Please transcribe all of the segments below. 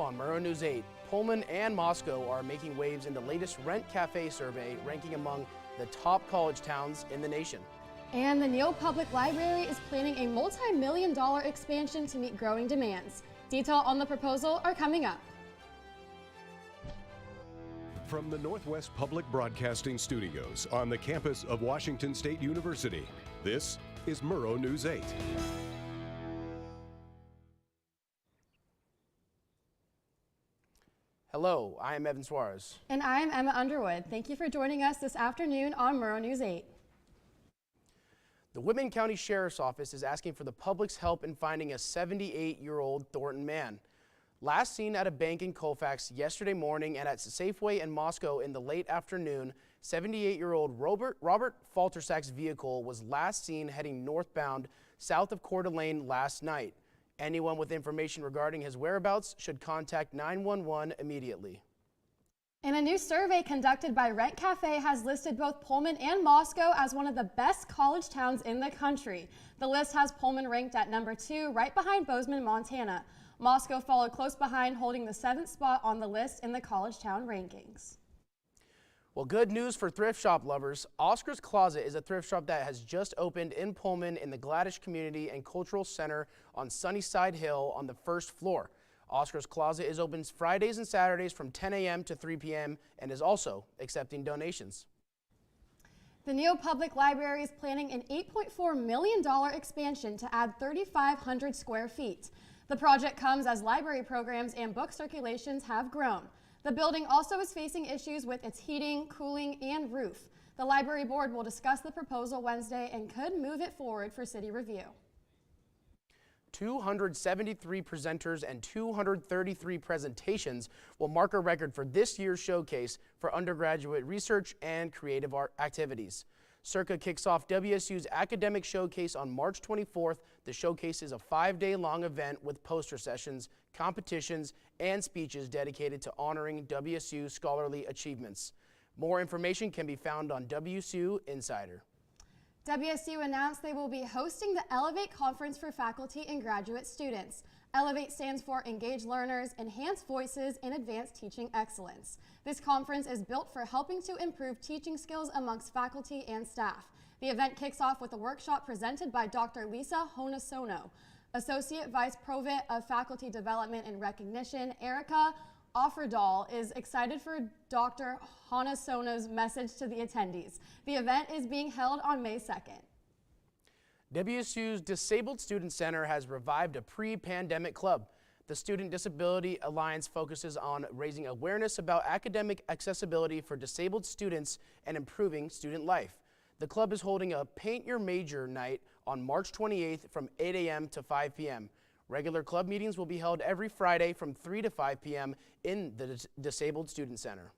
on Murrow News 8. Pullman and Moscow are making waves in the latest Rent Cafe survey, ranking among the top college towns in the nation. And the Neal Public Library is planning a multi-million-dollar expansion to meet growing demands. Detail on the proposal are coming up. From the Northwest Public Broadcasting Studios on the campus of Washington State University, this is Murrow News 8. Hello, I am Evan Suarez. And I am Emma Underwood. Thank you for joining us this afternoon on Murrow News 8. The Whitman County Sheriff's Office is asking for the public's help in finding a 78-year-old Thornton man. Last seen at a bank in Colfax yesterday morning and at Safeway in Moscow in the late afternoon, 78-year-old Robert Faltersack's vehicle was last seen heading northbound south of Coeur d'Alene last night. Anyone with information regarding his whereabouts should contact 911 immediately. And a new survey conducted by Rent Cafe has listed both Pullman and Moscow as one of the best college towns in the country. The list has Pullman ranked at number 2, right behind Bozeman, Montana. Moscow followed close behind, holding the 7th spot on the list in the college town rankings. Well, good news for thrift shop lovers. Oscar's Closet is a thrift shop that has just opened in Pullman in the Gladish Community and Cultural Center on Sunnyside Hill on the 1st floor. Oscar's Closet is open Fridays and Saturdays from 10 a.m. to 3 p.m. and is also accepting donations. The Neal Public Library is planning an $8.4 million expansion to add 3,500 square feet. The project comes as library programs and book circulations have grown. The building also is facing issues with its heating, cooling, and roof. The library board will discuss the proposal Wednesday and could move it forward for city review. 273 presenters and 233 presentations will mark a record for this year's showcase for undergraduate research and creative art activities. Circa kicks off WSU's academic showcase on March 24th. The showcase is a 5-day-long event with poster sessions, competitions, and speeches dedicated to honoring WSU scholarly achievements. More information can be found on WSU Insider. WSU announced they will be hosting the Elevate Conference for faculty and graduate students. Elevate stands for Engage Learners, Enhance Voices, and Advance Teaching Excellence. This conference is built for helping to improve teaching skills amongst faculty and staff. The event kicks off with a workshop presented by Dr. Lisa Honasono. Associate Vice Provost of Faculty Development and Recognition, Erica Offerdahl, is excited for Dr. Honasono's message to the attendees. The event is being held on May 2nd. WSU's Disabled Student Center has revived a pre-pandemic club. The Student Disability Alliance focuses on raising awareness about academic accessibility for disabled students and improving student life. The club is holding a Paint Your Major night on March 28th from 8 a.m. to 5 p.m. Regular club meetings will be held every Friday from 3 to 5 p.m. in the Disabled Student Center.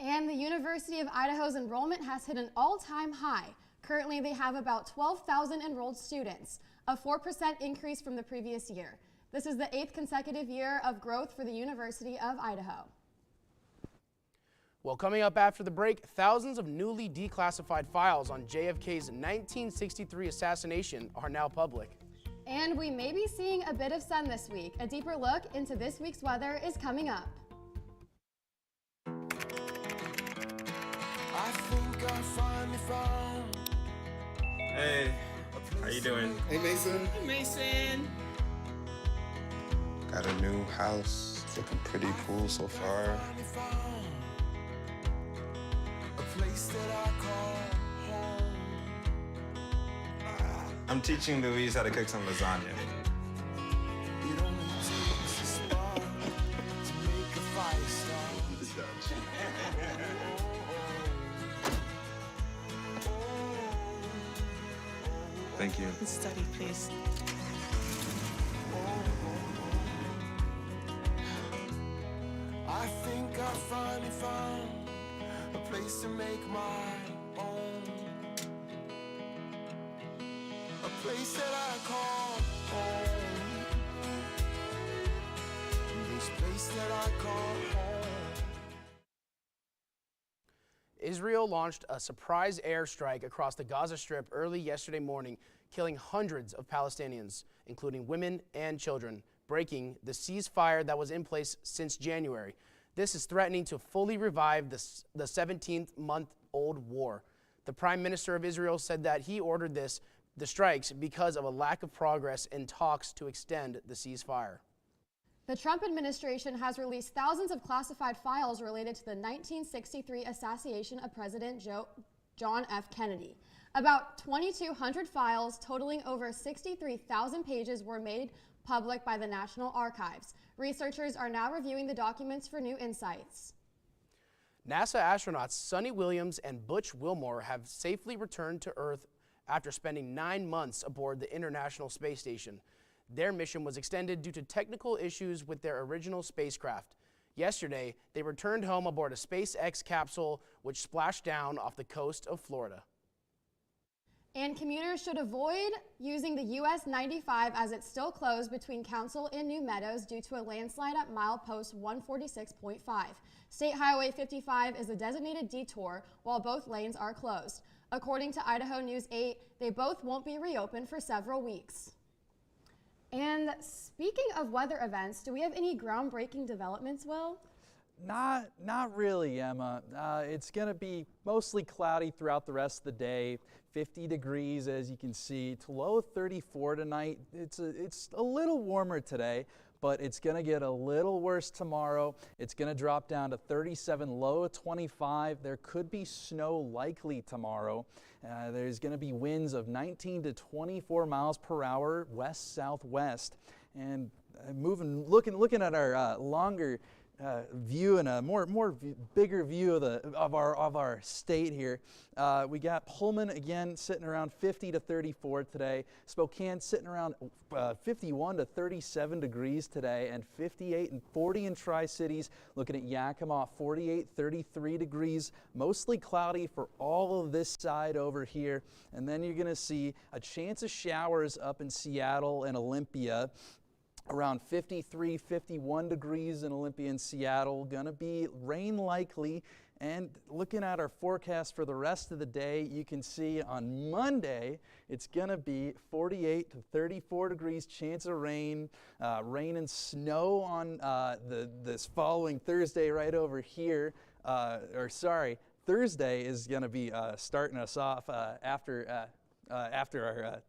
And the University of Idaho's enrollment has hit an all-time high. Currently, they have about 12,000 enrolled students, a 4% increase from the previous year. This is the 8th consecutive year of growth for the University of Idaho. Well, coming up after the break, thousands of newly declassified files on JFK's 1963 assassination are now public. And we may be seeing a bit of sun this week. A deeper look into this week's weather is coming up. I think I finally found. Hey, how you doing? Hey, Mason. Hey, Mason. Got a new house. It's looking pretty cool so far. A place that I call home. I'm teaching Louise how to cook some lasagna. It only takes a spark to make a fire start. Thank you. Study, please. I think I finally found a place to make my own. A place that I call home. This place that I call home. Israel launched a surprise airstrike across the Gaza Strip early yesterday morning, killing hundreds of Palestinians, including women and children. breaking the ceasefire that was in place since January. This is threatening to fully revive the 17-month-old war. The Prime Minister of Israel said that he ordered the strikes because of a lack of progress in talks to extend the ceasefire. The Trump administration has released thousands of classified files related to the 1963 assassination of President John F. Kennedy. About 2,200 files totaling over 63,000 pages were made public by the National Archives. Researchers are now reviewing the documents for new insights. NASA astronauts Suni Williams and Butch Wilmore have safely returned to Earth after spending 9 months aboard the International Space Station. Their mission was extended due to technical issues with their original spacecraft. Yesterday, they returned home aboard a SpaceX capsule which splashed down off the coast of Florida. And commuters should avoid using the US 95 as it's still closed between Council and New Meadows due to a landslide at milepost 146.5. State Highway 55 is a designated detour while both lanes are closed. According to Idaho News 8, they both won't be reopened for several weeks. And speaking of weather events, do we have any groundbreaking developments, Will? Not really, Emma. It's going to be mostly cloudy throughout the rest of the day. 50 degrees, as you can see, to low of 34 tonight. It's a little warmer today, but it's going to get a little worse tomorrow. It's going to drop down to 37, low of 25. There could be snow likely tomorrow. There's going to be winds of 19 to 24 miles per hour, west-southwest. And looking at our longer view and a bigger view of our state here. We got Pullman again sitting around 50 to 34 today. Spokane sitting around 51 to 37 degrees today, and 58 and 40 in Tri-Cities. Looking at Yakima, 48, 33 degrees. Mostly cloudy for all of this side over here. And then you're going to see a chance of showers up in Seattle and Olympia. Around 53, 51 degrees in Olympia and Seattle. Gonna be rain likely. And looking at our forecast for the rest of the day, you can see on Monday, it's gonna be 48 to 34 degrees, chance of rain, rain and snow on this following Thursday right over here. Thursday is gonna be starting us off after our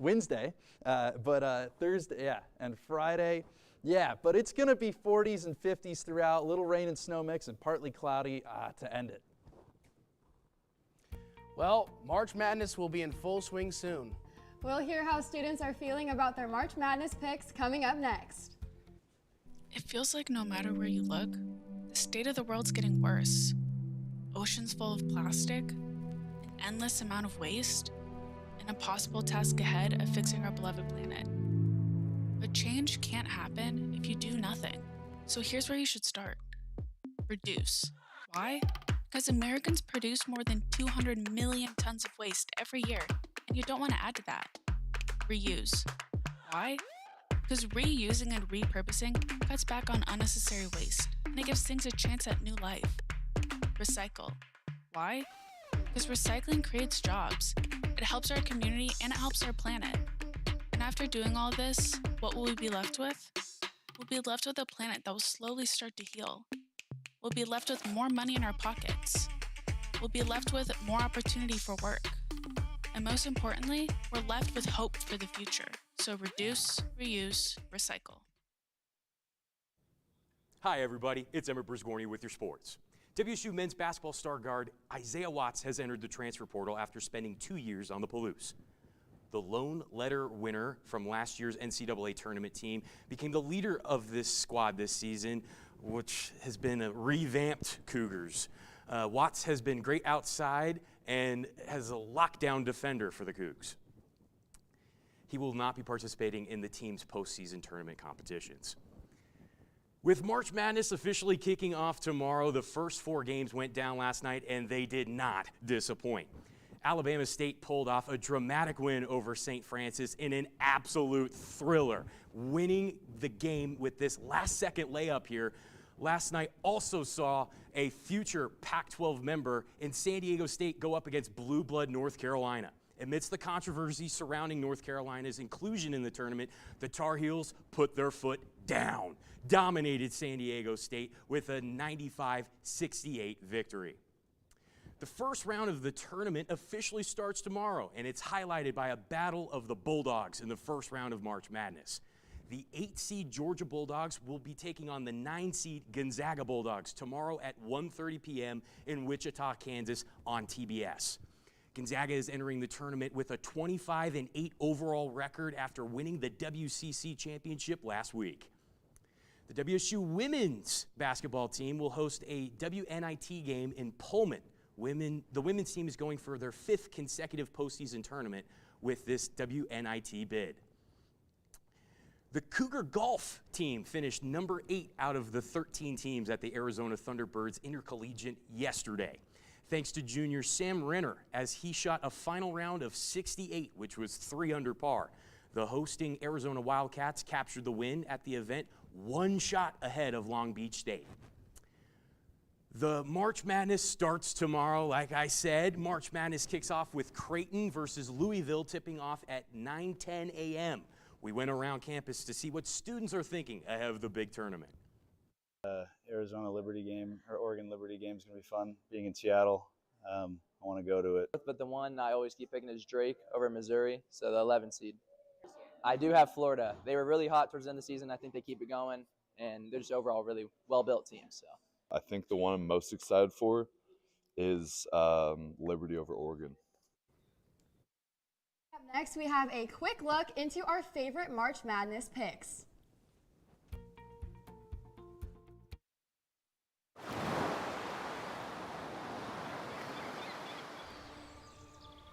Wednesday, but Thursday, yeah, and Friday, yeah, but it's going to be 40s and 50s throughout, little rain and snow mix, and partly cloudy to end it. Well, March Madness will be in full swing soon. We'll hear how students are feeling about their March Madness picks coming up next. It feels like no matter where you look, the state of the world's getting worse. Oceans full of plastic, an endless amount of waste, an impossible task ahead of fixing our beloved planet. But change can't happen if you do nothing. So here's where you should start. Reduce. Why? Because Americans produce more than 200 million tons of waste every year, and you don't want to add to that. Reuse. Why? Because reusing and repurposing cuts back on unnecessary waste, and it gives things a chance at new life. Recycle. Why? Because recycling creates jobs. It helps our community and it helps our planet. And after doing all this, what will we be left with? We'll be left with a planet that will slowly start to heal. We'll be left with more money in our pockets. We'll be left with more opportunity for work. And most importantly, we're left with hope for the future. So reduce, reuse, recycle. Hi everybody, it's Emmett Brisgorny with your sports. WSU men's basketball star guard Isaiah Watts has entered the transfer portal after spending 2 years on the Palouse. The lone letter winner from last year's NCAA tournament team became the leader of this squad this season, which has been a revamped Cougars. Watts has been great outside and has a lockdown defender for the Cougs. He will not be participating in the team's postseason tournament competitions. With March Madness officially kicking off tomorrow, the first 4 games went down last night, and they did not disappoint. Alabama State pulled off a dramatic win over St. Francis in an absolute thriller, winning the game with this last-second layup here. Last night also saw a future Pac-12 member in San Diego State go up against blue blood North Carolina. Amidst the controversy surrounding North Carolina's inclusion in the tournament, the Tar Heels put their foot down, dominated San Diego State with a 95-68 victory. The first round of the tournament officially starts tomorrow, and it's highlighted by a battle of the Bulldogs in the first round of March Madness. The 8-seed Georgia Bulldogs will be taking on the 9-seed Gonzaga Bulldogs tomorrow at 1:30 p.m. in Wichita, Kansas on TBS. Gonzaga is entering the tournament with a 25-8 overall record after winning the WCC championship last week. The WSU women's basketball team will host a WNIT game in Pullman. The women's team is going for their 5th consecutive postseason tournament with this WNIT bid. The Cougar golf team finished number 8 out of the 13 teams at the Arizona Thunderbirds Intercollegiate yesterday, thanks to junior Sam Renner as he shot a final round of 68, which was 3 under par. The hosting Arizona Wildcats captured the win at the event, 1 shot ahead of Long Beach State. The March Madness starts tomorrow, like I said. March Madness kicks off with Creighton versus Louisville tipping off at 9:10 a.m. We went around campus to see what students are thinking ahead of the big tournament. Arizona Liberty game, or Oregon Liberty game is going to be fun. Being in Seattle, I want to go to it. But the one I always keep picking is Drake over Missouri, so the 11 seed. I do have Florida. They were really hot towards the end of the season. I think they keep it going, and they're just overall really well-built team. So I think the one I'm most excited for is Liberty over Oregon. Up next, we have a quick look into our favorite March Madness picks.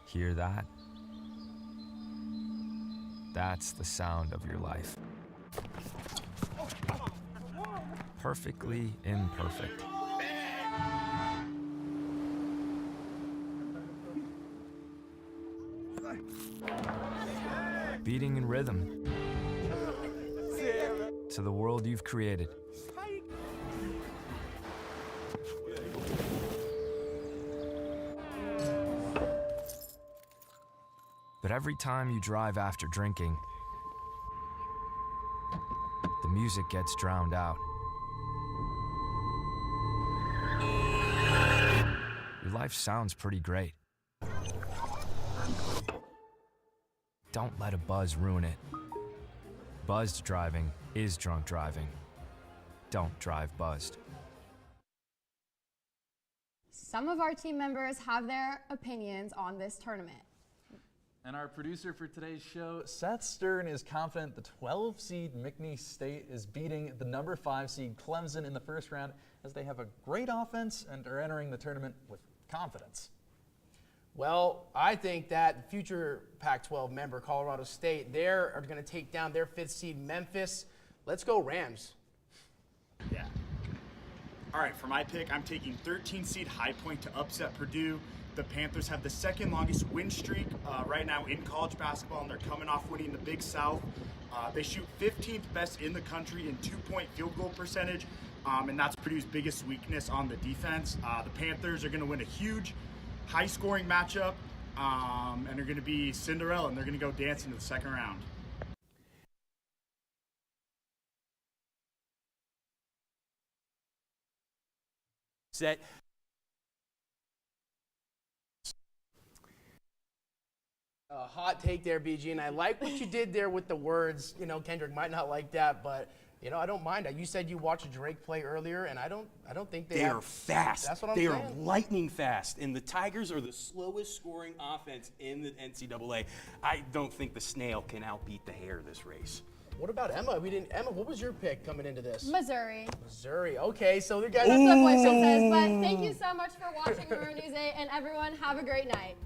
Hear that? That's the sound of your life. Perfectly imperfect. Beating in rhythm to the world you've created. But every time you drive after drinking, the music gets drowned out. Your life sounds pretty great. Don't let a buzz ruin it. Buzzed driving is drunk driving. Don't drive buzzed. Some of our team members have their opinions on this tournament. And our producer for today's show, Seth Stern, is confident the 12-seed McNeese State is beating the number 5-seed Clemson in the first round, as they have a great offense and are entering the tournament with confidence. Well, I think that future Pac-12 member, Colorado State, they're going to take down their 5th seed Memphis. Let's go Rams. Yeah. All right, for my pick, I'm taking 13-seed High Point to upset Purdue. The Panthers have the 2nd longest win streak right now in college basketball, and they're coming off winning the Big South. They shoot 15th best in the country in 2-point field goal percentage, and that's Purdue's biggest weakness on the defense. The Panthers are going to win a huge, high-scoring matchup, and they're going to be Cinderella, and they're going to go dancing to the second round. Set. Hot take there, BG, and I like what you did there with the words. You know, Kendrick might not like that, but you know, I don't mind that. You said you watched Drake play earlier, and I don't think they are fast. That's what I'm saying. saying. They are lightning fast, and the Tigers are the slowest scoring offense in the NCAA. I don't think the snail can outbeat the hare this race. What about Emma? Emma, what was your pick coming into this? Missouri. Missouri. Okay, so the guys. That's what boyfriend says. But thank you so much for watching Murrow News 8, and everyone have a great night.